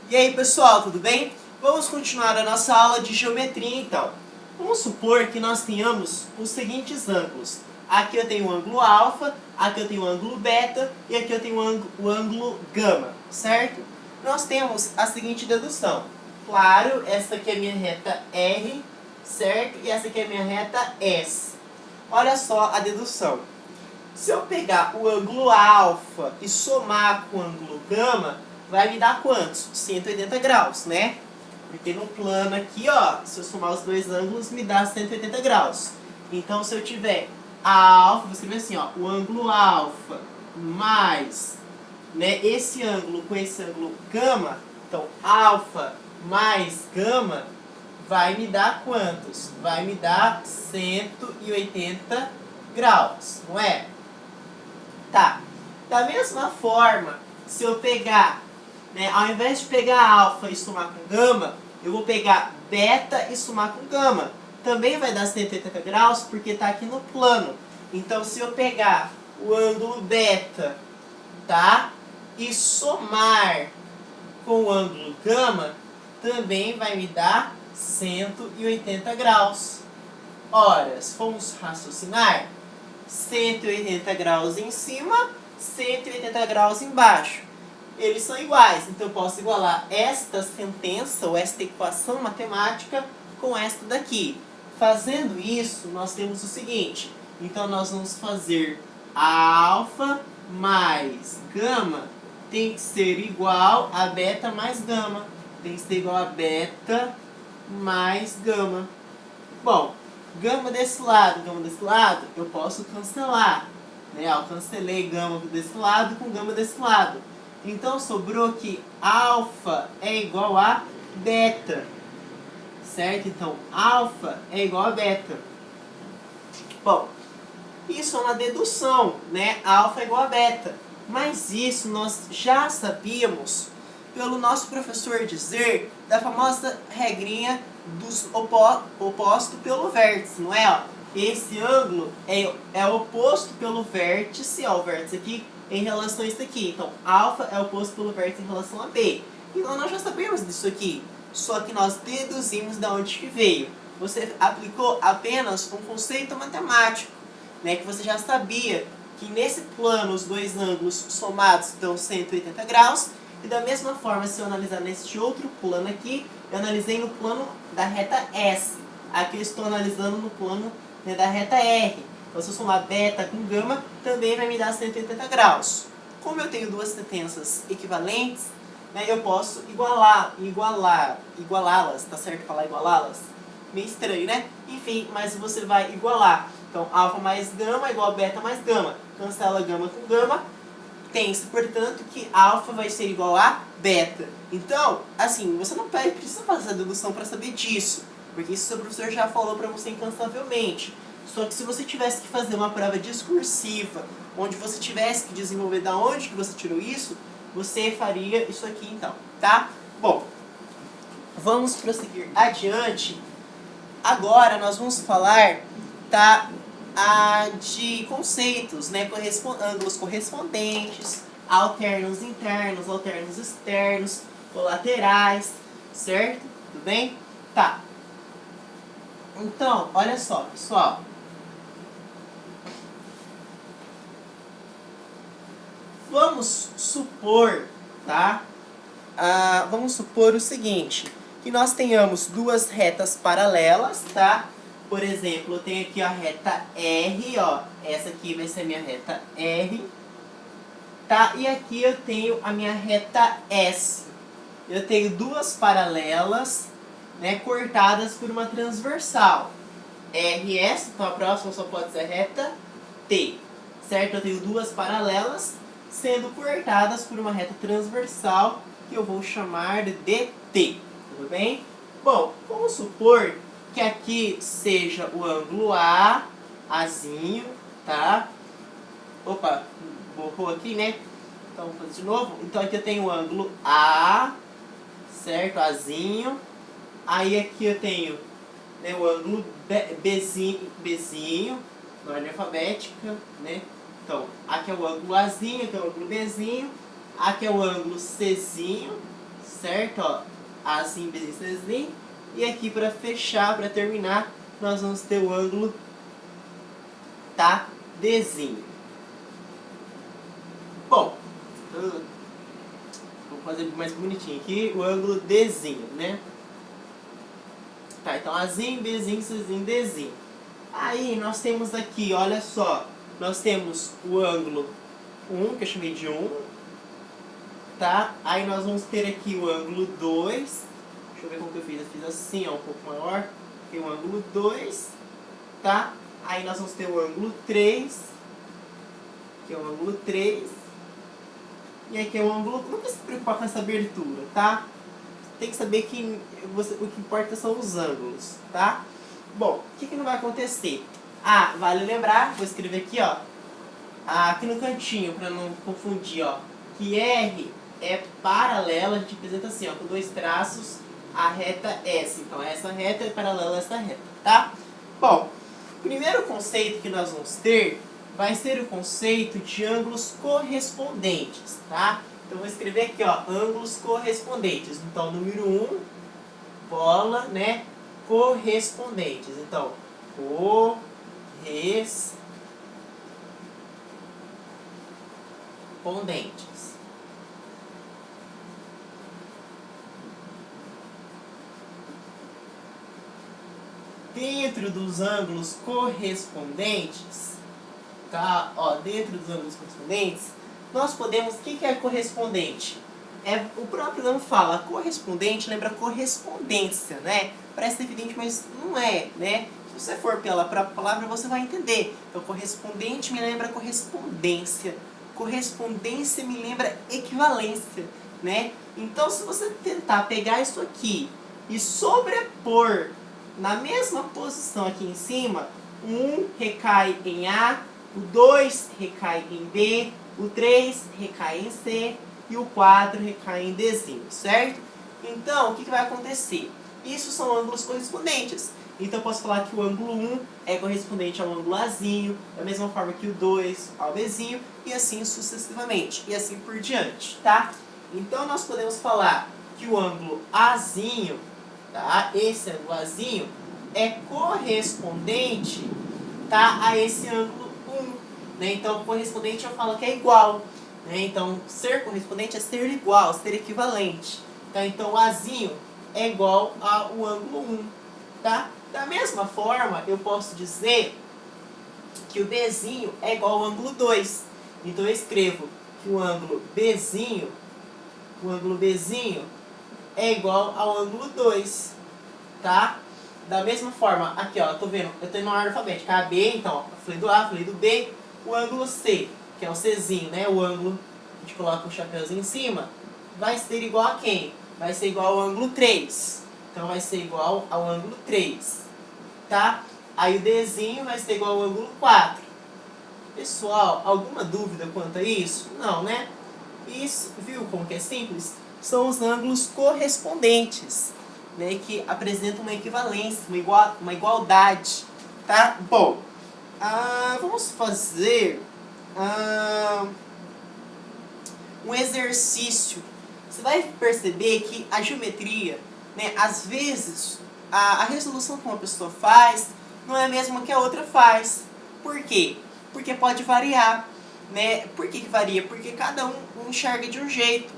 E aí pessoal, tudo bem? Vamos continuar a nossa aula de geometria então. Vamos supor que nós tenhamos os seguintes ângulos. Aqui eu tenho o ângulo alfa, aqui eu tenho o ângulo beta e aqui eu tenho o ângulo gama, certo? Nós temos a seguinte dedução. Claro, essa aqui é a minha reta R, certo? E essa aqui é a minha reta S. Olha só a dedução. Se eu pegar o ângulo alfa e somar com o ângulo gama, vai me dar quantos? 180 graus, né? Porque no plano aqui, ó, se eu somar os dois ângulos, me dá 180 graus. Então, se eu tiver alfa, vou escrever assim, ó, o ângulo alfa mais, né, esse ângulo com esse ângulo gama, então, alfa mais gama, vai me dar quantos? Vai me dar 180 graus, não é? Tá. Da mesma forma, se eu pegar, né, ao invés de pegar alfa e somar com gama, eu vou pegar beta e somar com gama. Também vai dar 180 graus porque está aqui no plano. Então, se eu pegar o ângulo beta, tá, e somar com o ângulo gama, também vai me dar 180 graus. Ora, se formos raciocinar, 180 graus em cima, 180 graus embaixo. Eles são iguais, então eu posso igualar esta sentença ou esta equação matemática com esta daqui. Fazendo isso, nós temos o seguinte. Então nós vamos fazer alfa mais gama tem que ser igual a beta mais gama. Tem que ser igual a beta mais gama. Bom, gama desse lado, eu posso cancelar. Né? Eu cancelei gama desse lado com gama desse lado. Então sobrou que alfa é igual a beta. Certo? Então alfa é igual a beta. Bom, isso é uma dedução, né? Alfa é igual a beta. Mas isso nós já sabíamos pelo nosso professor dizer da famosa regrinha dos oposto pelo vértice, não é? Ó, esse ângulo é oposto pelo vértice, ó, o vértice aqui, em relação a isso aqui. Então, alfa é oposto pelo vértice em relação a B. Então, nós já sabemos disso aqui. Só que nós deduzimos de onde que veio. Você aplicou apenas um conceito matemático, né, que você já sabia que nesse plano os dois ângulos somados dão 180 graus. E da mesma forma, se eu analisar neste outro plano aqui, eu analisei no plano da reta S. Aqui eu estou analisando no plano, né, da reta R. Então, se eu somar beta com gama, também vai me dar 180 graus. Como eu tenho duas sentenças equivalentes, né, eu posso igualá-las, tá certo falar igualá-las? Meio estranho, né? Enfim, mas você vai igualar. Então, alfa mais gama é igual a beta mais gama. Cancela gama com gama. Tem-se, portanto, que alfa vai ser igual a beta. Então, assim, você não precisa fazer a dedução para saber disso. Porque isso o seu professor já falou para você incansavelmente. Só que se você tivesse que fazer uma prova discursiva, onde você tivesse que desenvolver da onde que você tirou isso, você faria isso aqui então, tá? Bom, vamos prosseguir adiante. Agora nós vamos falar, tá, de conceitos, né, ângulos correspondentes, alternos internos, alternos externos, colaterais, certo? Tudo bem? Tá. Então, olha só, pessoal. Vamos supor, tá? Vamos supor o seguinte, que nós tenhamos duas retas paralelas, tá? Por exemplo, eu tenho aqui a reta R, ó. Essa aqui vai ser a minha reta R. Tá? E aqui eu tenho a minha reta S. Eu tenho duas paralelas, né, cortadas por uma transversal. RS, então a próxima só pode ser a reta T. Certo? Eu tenho duas paralelas sendo cortadas por uma reta transversal que eu vou chamar de T. Tudo bem? Bom, vamos supor que aqui seja o ângulo A, Azinho, tá? Opa, borrou aqui, né? Então, vamos fazer de novo. Então, aqui eu tenho o ângulo A, certo? Azinho. Aí, aqui eu tenho, né, o ângulo Bzinho, na ordem alfabética, né? Então, aqui é o ângulo Azinho, aqui é o ângulo Bzinho. Aqui é o ângulo Czinho, certo? Ó, assim, assim. E aqui para fechar, para terminar, nós vamos ter o ângulo, tá? Dzinho. Bom, vou fazer mais bonitinho aqui, o ângulo Dzinho, né? Tá, então Azinho, Bzinho, Czinho, Dzinho. Aí nós temos aqui, olha só, nós temos o ângulo 1, que eu chamei de 1, tá? Aí nós vamos ter aqui o ângulo 2, deixa eu ver como que eu fiz assim, ó, um pouco maior, tem o ângulo 2, tá? Aí nós vamos ter o ângulo 3, que é o ângulo 3, e aqui é o ângulo, não precisa se preocupar com essa abertura, tá? Tem que saber que o que importa são os ângulos, tá? Bom, o que não vai acontecer? Ah, vale lembrar, vou escrever aqui, ó, aqui no cantinho, para não confundir, ó, que R é paralela, a gente apresenta assim, ó, com 2 traços, a reta S. Então, essa reta é paralela a essa reta, tá? Bom, o primeiro conceito que nós vamos ter vai ser o conceito de ângulos correspondentes, tá? Então, vou escrever aqui, ó, ângulos correspondentes. Então, número 1, bola, né? Correspondentes. Então, correspondentes. Dentro dos ângulos correspondentes, tá? Ó, dentro dos ângulos correspondentes, nós podemos... O que é correspondente? O próprio nome fala, correspondente lembra correspondência, né? Parece evidente, mas não é, né? Se você for pela própria palavra, você vai entender. Então, correspondente me lembra correspondência. Correspondência me lembra equivalência, né? Então, se você tentar pegar isso aqui e sobrepor na mesma posição aqui em cima, o 1 recai em A, o 2 recai em B, o 3 recai em C e o 4 recai em Dzinho, certo? Então, o que vai acontecer? Isso são ângulos correspondentes. Então, eu posso falar que o ângulo 1 é correspondente ao ângulo Azinho, da mesma forma que o 2 ao Bzinho, e assim sucessivamente, e assim por diante, tá? Então, nós podemos falar que o ângulo Azinho, tá? Esse ângulo Azinho é correspondente, tá? A esse ângulo 1, né? Então, correspondente eu falo que é igual, né? Então, ser correspondente é ser igual, ser equivalente, tá? Então, o Azinho é igual ao ângulo 1, tá? Da mesma forma, eu posso dizer que o Bzinho é igual ao ângulo 2. Então, eu escrevo que o ângulo Bzinho é igual ao ângulo 2, tá? Da mesma forma, aqui ó, tô vendo, eu tenho uma ordem alfabética, AB, então, ó, falei do A, falei do B, o ângulo C, que é o Czinho, né? O ângulo, a gente coloca um chapéuzinho em cima, vai ser igual a quem? Vai ser igual ao ângulo 3. Então, vai ser igual ao ângulo 3, tá? Aí o Dzinho vai ser igual ao ângulo 4. Pessoal, alguma dúvida quanto a isso? Não, né? Isso, viu como que é simples? São os ângulos correspondentes, né? Que apresentam uma equivalência, uma igualdade, tá? Bom, vamos fazer um exercício. Você vai perceber que a geometria, né, às vezes, a resolução que uma pessoa faz não é a mesma que a outra faz. Por quê? Porque pode variar, né? Por que varia? Porque cada um enxerga de um jeito.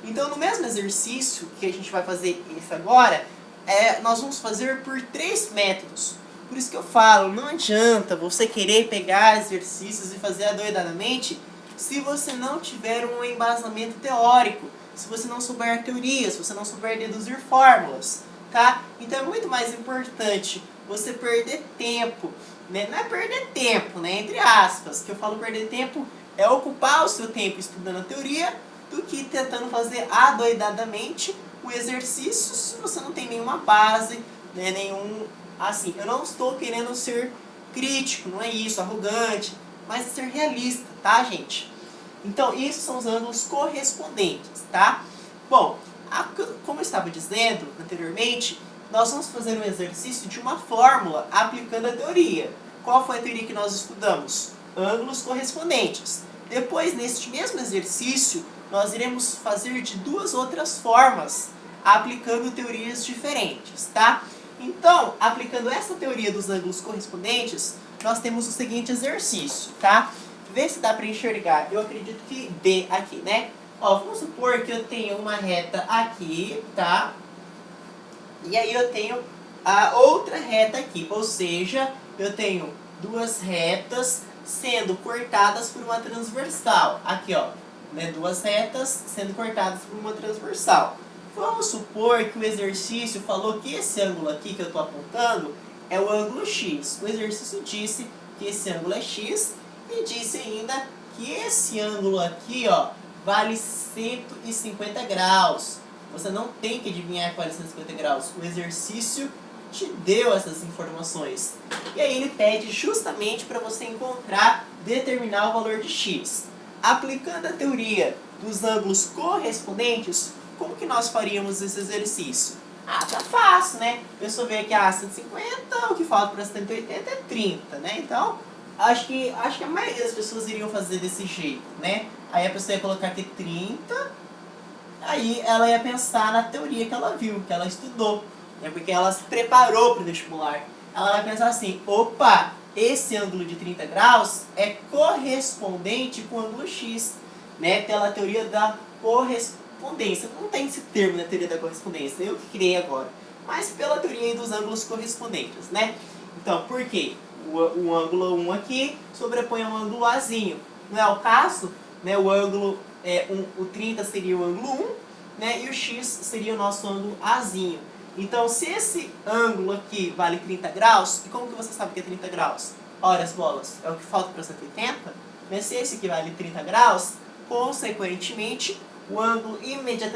Então, no mesmo exercício que a gente vai fazer isso agora, nós vamos fazer por 3 métodos. Por isso que eu falo, não adianta você querer pegar exercícios e fazer adoidadamente se você não tiver um embasamento teórico, se você não souber a teoria, se você não souber deduzir fórmulas, tá? Então é muito mais importante você perder tempo, né? Não é perder tempo, né? Entre aspas, que eu falo perder tempo é ocupar o seu tempo estudando a teoria do que tentando fazer adoidadamente o exercício se você não tem nenhuma base, né? Assim, eu não estou querendo ser crítico, não é isso, arrogante, mas ser realista, tá, gente? Então, esses são os ângulos correspondentes, tá? Bom, como eu estava dizendo anteriormente, nós vamos fazer um exercício de uma fórmula aplicando a teoria. Qual foi a teoria que nós estudamos? Ângulos correspondentes. Depois, neste mesmo exercício, nós iremos fazer de duas outras formas, aplicando teorias diferentes, tá? Então, aplicando essa teoria dos ângulos correspondentes, nós temos o seguinte exercício, tá? Vê se dá para enxergar. Eu acredito que dê aqui, né? Ó, vamos supor que eu tenho uma reta aqui, tá? E aí eu tenho a outra reta aqui, ou seja, eu tenho duas retas sendo cortadas por uma transversal. Aqui, ó, né, duas retas sendo cortadas por uma transversal. Vamos supor que o exercício falou que esse ângulo aqui que eu estou apontando é o ângulo x. O exercício disse que esse ângulo é x e disse ainda que esse ângulo aqui, ó, vale 150 graus. Você não tem que adivinhar que vale 150 graus. O exercício te deu essas informações. E aí ele pede justamente para você encontrar, determinar o valor de x. Aplicando a teoria dos ângulos correspondentes, como que nós faríamos esse exercício? Ah, tá fácil, né? A pessoa vê aqui, 150, o que falta para 180 é 30, né? Então, acho que a maioria das pessoas iriam fazer desse jeito, né? Aí a pessoa ia colocar aqui 30, aí ela ia pensar na teoria que ela viu, que ela estudou, né? Porque ela se preparou para o vestibular. Ela vai pensar assim, opa, esse ângulo de 30 graus é correspondente com o ângulo x, né? Pela teoria da correspondência. Não tem esse termo na teoria da correspondência, eu que criei agora. Mas pela teoria dos ângulos correspondentes, né? Então, por quê? O ângulo 1 aqui sobrepõe ao ângulo Azinho. Não é o caso? Né? O ângulo, o 30 seria o ângulo 1, né? E o x seria o nosso ângulo Azinho. Então, se esse ângulo aqui vale 30 graus, e como que você sabe que é 30 graus? Ora, as bolas, é o que falta para 180, mas se esse aqui vale 30 graus, consequentemente, o ângulo imediatamente